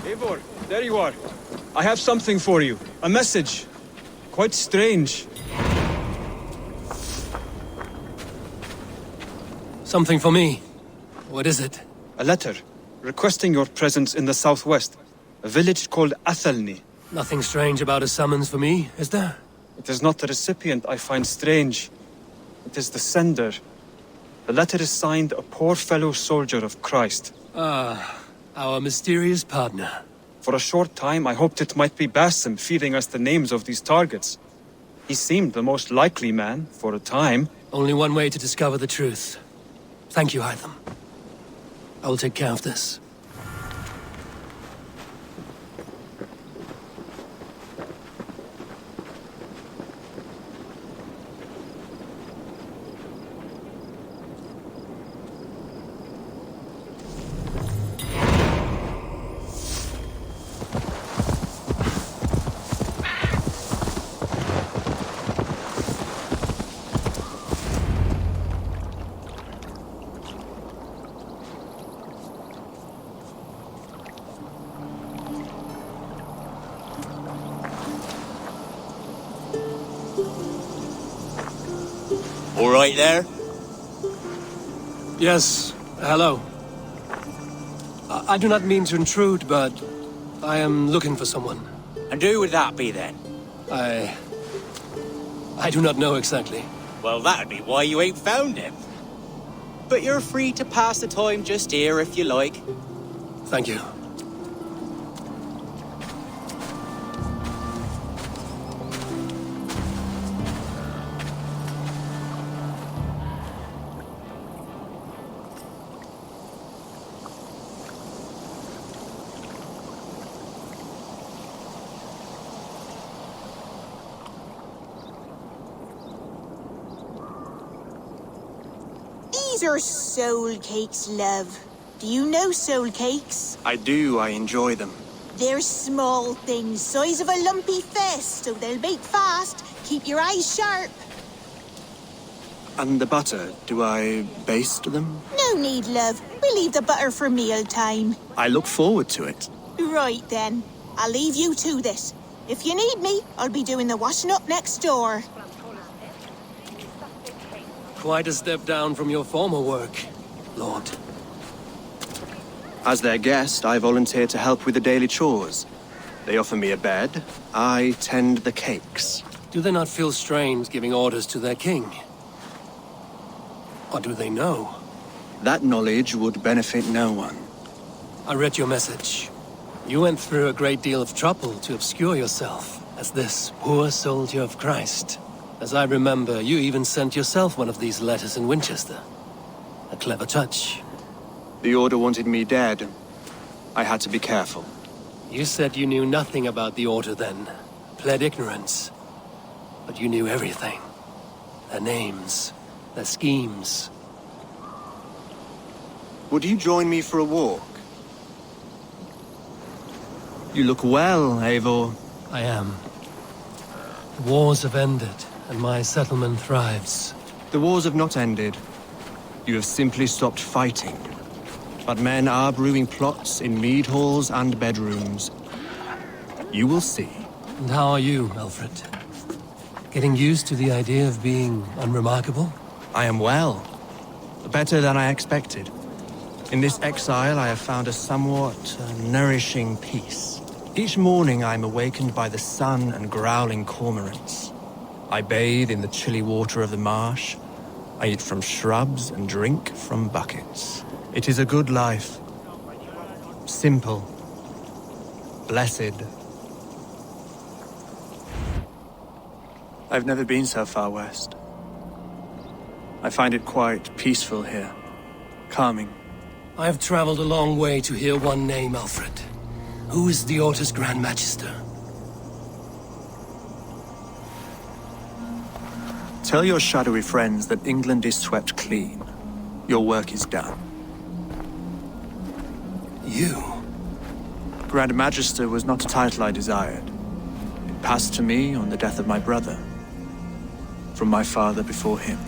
Eivor, there you are. I have something for you. A message. Quite strange. Something for me. What is it? A letter requesting your presence in the southwest. A village called Athelney. Nothing strange about a summons for me, is there? It is not the recipient I find strange. It is the sender. The letter is signed a poor fellow soldier of Christ. Ah, our mysterious partner. For a short time, I hoped it might be Basim feeding us the names of these targets. He seemed the most likely man, for a time. Only one way to discover the truth. Thank you, Hytham. I will take care of this. All right there? Yes, hello. I do not mean to intrude, but I am looking for someone. And who would that be then? I do not know exactly. Well, that'd be why you ain't found him. But you're free to pass the time just here if you like. Thank you. These are soul cakes, love. Do you know soul cakes? I do, I enjoy them. They're small things, size of a lumpy fist, so they'll bake fast. Keep your eyes sharp. And the butter, do I baste them? No need, love. We'll leave the butter for meal time. I look forward to it. Right then. I'll leave you to this. If you need me, I'll be doing the washing up next door. Quite a step down from your former work, Lord. As their guest, I volunteer to help with the daily chores. They offer me a bed. I tend the cakes. Do they not feel strange giving orders to their king? Or do they know? That knowledge would benefit no one. I read your message. You went through a great deal of trouble to obscure yourself as this poor soldier of Christ. As I remember, you even sent yourself one of these letters in Winchester. A clever touch. The Order wanted me dead. I had to be careful. You said you knew nothing about the Order then. Pled ignorance. But you knew everything. Their names. Their schemes. Would you join me for a walk? You look well, Eivor. I am. The wars have ended, and my settlement thrives. The wars have not ended. You have simply stopped fighting. But men are brewing plots in mead halls and bedrooms. You will see. And how are you, Alfred? Getting used to the idea of being unremarkable? I am well. Better than I expected. In this exile, I have found a somewhat nourishing peace. Each morning, I am awakened by the sun and growling cormorants. I bathe in the chilly water of the marsh. I eat from shrubs and drink from buckets. It is a good life. Simple. Blessed. I've never been so far west. I find it quite peaceful here. Calming. I have traveled a long way to hear one name, Alfred. Who is the Order's Grand Magister? Tell your shadowy friends that England is swept clean. Your work is done. You? Grand Magister was not a title I desired. It passed to me on the death of my brother. From my father before him.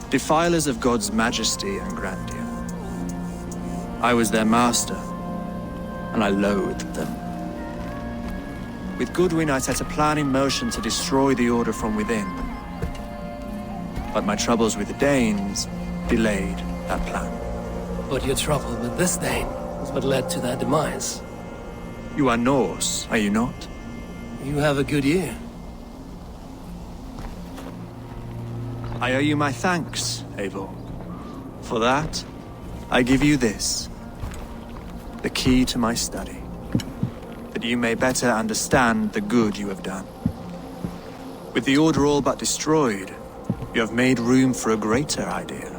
Defilers of God's majesty and grandeur. I was their master. and I loathed them. With Goodwin, I set a plan in motion to destroy the Order from within. But my troubles with the Danes delayed that plan. But your trouble with this Dane is what led to their demise. You are Norse, are you not? You have a good ear. I owe you my thanks, Eivor. For that, I give you this, the key to my study, that you may better understand the good you have done. With the Order all but destroyed, you have made room for a greater idea,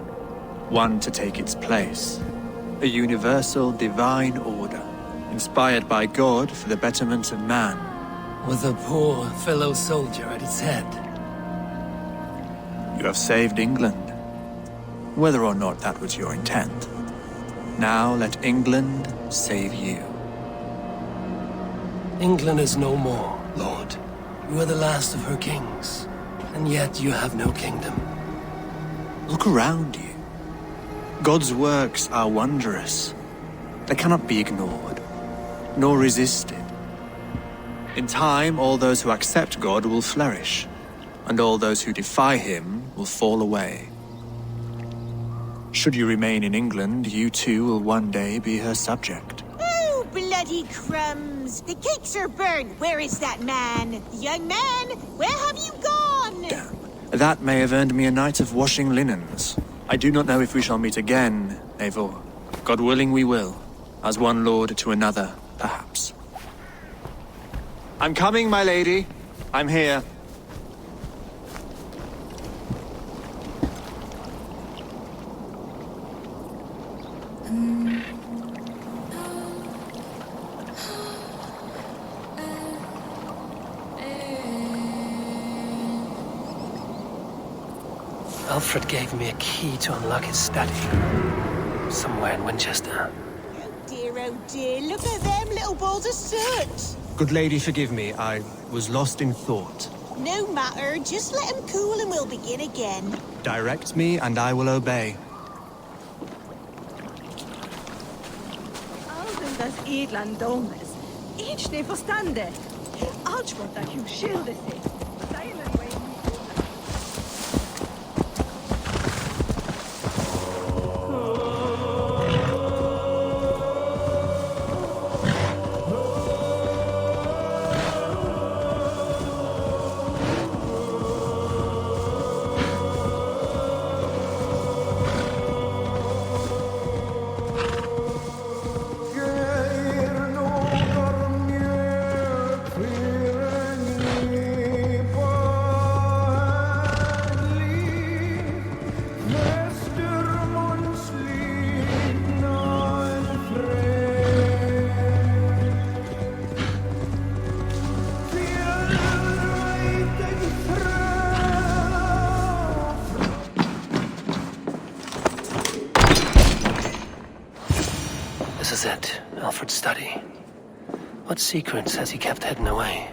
one to take its place, a universal divine order, inspired by God for the betterment of man. With a poor fellow soldier at its head. You have saved England, whether or not that was your intent. Now let England save you. England is no more, Lord. You are the last of her kings, and yet you have no kingdom. Look around you. God's works are wondrous. They cannot be ignored, nor resisted. In time, all those who accept God will flourish, and all those who defy him will fall away. Should you remain in England, you too will one day be her subject. Oh, bloody crumbs! The cakes are burned! Where is that man? Young man, where have you gone? Damn. That may have earned me a night of washing linens. I do not know if we shall meet again, Eivor. God willing we will, as one lord to another, perhaps. I'm coming, my lady. I'm here. Alfred gave me a key to unlock his study. Somewhere in Winchester. Oh dear, look at them little balls of soot! Good lady, forgive me. I was lost in thought. No matter, just let him cool and we'll begin again. Direct me and I will obey. Alden das edlan domes. Ich ne verstande. Alchmont that you shilde sig. Silent way. This is it, Alfred's study. What secrets has he kept hidden away?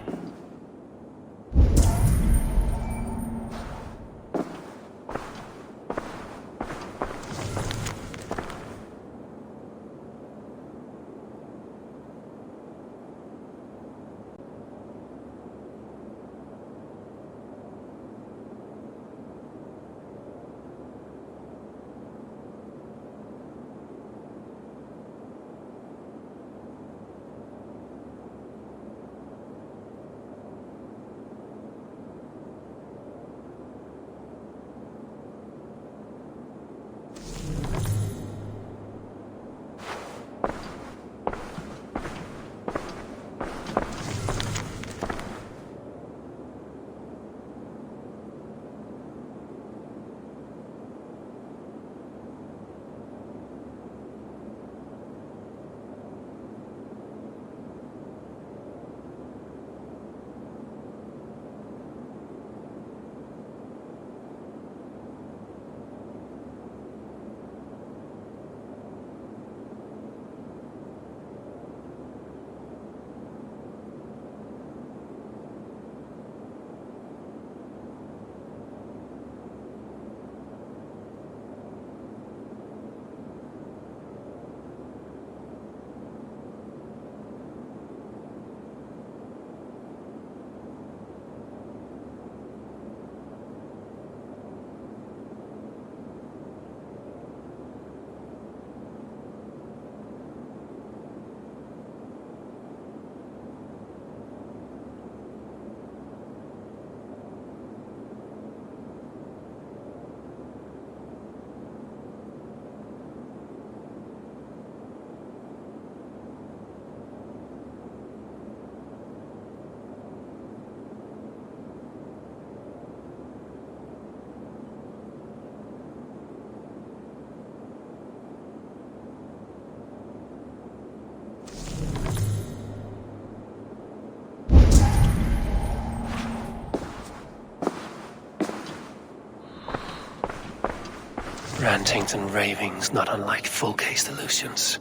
rantings and ravings not unlike full-case illusions.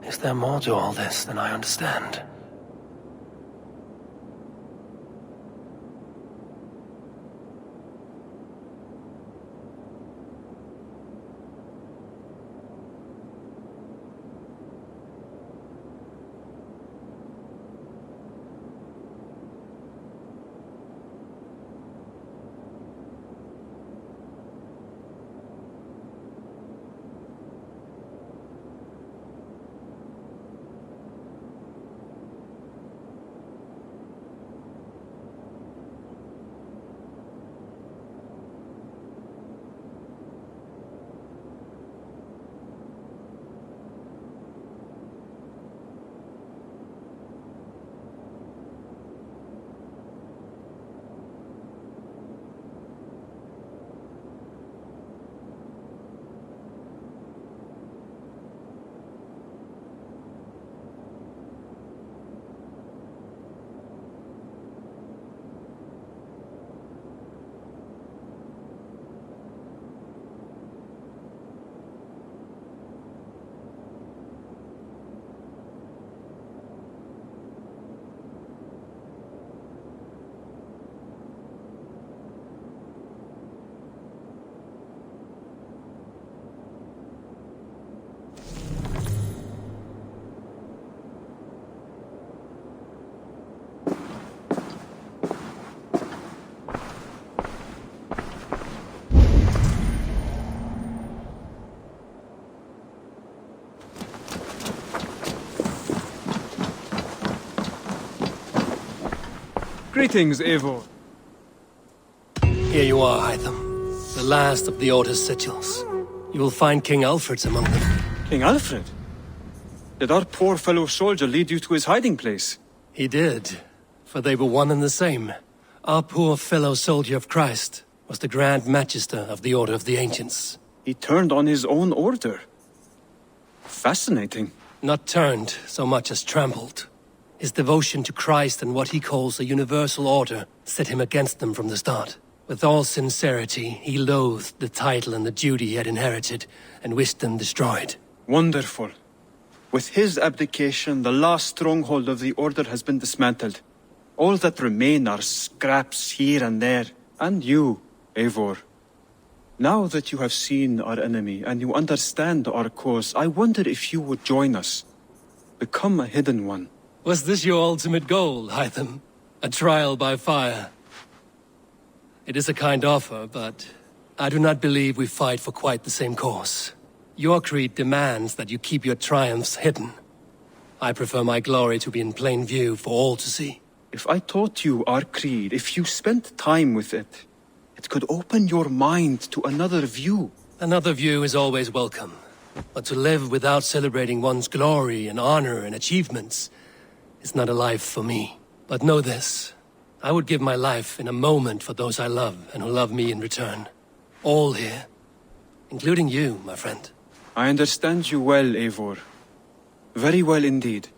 Is there more to all this than I understand? Greetings, Eivor. Here you are, Hytham. The last of the Order's sigils. You will find King Alfred's among them. King Alfred? Did our poor fellow soldier lead you to his hiding place? He did, for they were one and the same. Our poor fellow soldier of Christ was the Grand Magister of the Order of the Ancients. He turned on his own order. Fascinating. Not turned so much as trampled. His devotion to Christ and what he calls a universal order set him against them from the start. With all sincerity, he loathed the title and the duty he had inherited and wished them destroyed. Wonderful. With his abdication, the last stronghold of the Order has been dismantled. All that remain are scraps here and there. And you, Eivor. Now that you have seen our enemy and you understand our cause, I wonder if you would join us. Become a hidden one. Was this your ultimate goal, Hytham? A trial by fire? It is a kind offer, but I do not believe we fight for quite the same cause. Your creed demands that you keep your triumphs hidden. I prefer my glory to be in plain view for all to see. If I taught you our creed, if you spent time with it, it could open your mind to another view. Another view is always welcome. But to live without celebrating one's glory and honor and achievements is not a life for me. But know this, I would give my life in a moment for those I love and who love me in return. All here, including you, my friend. I understand you well, Eivor. Very well indeed.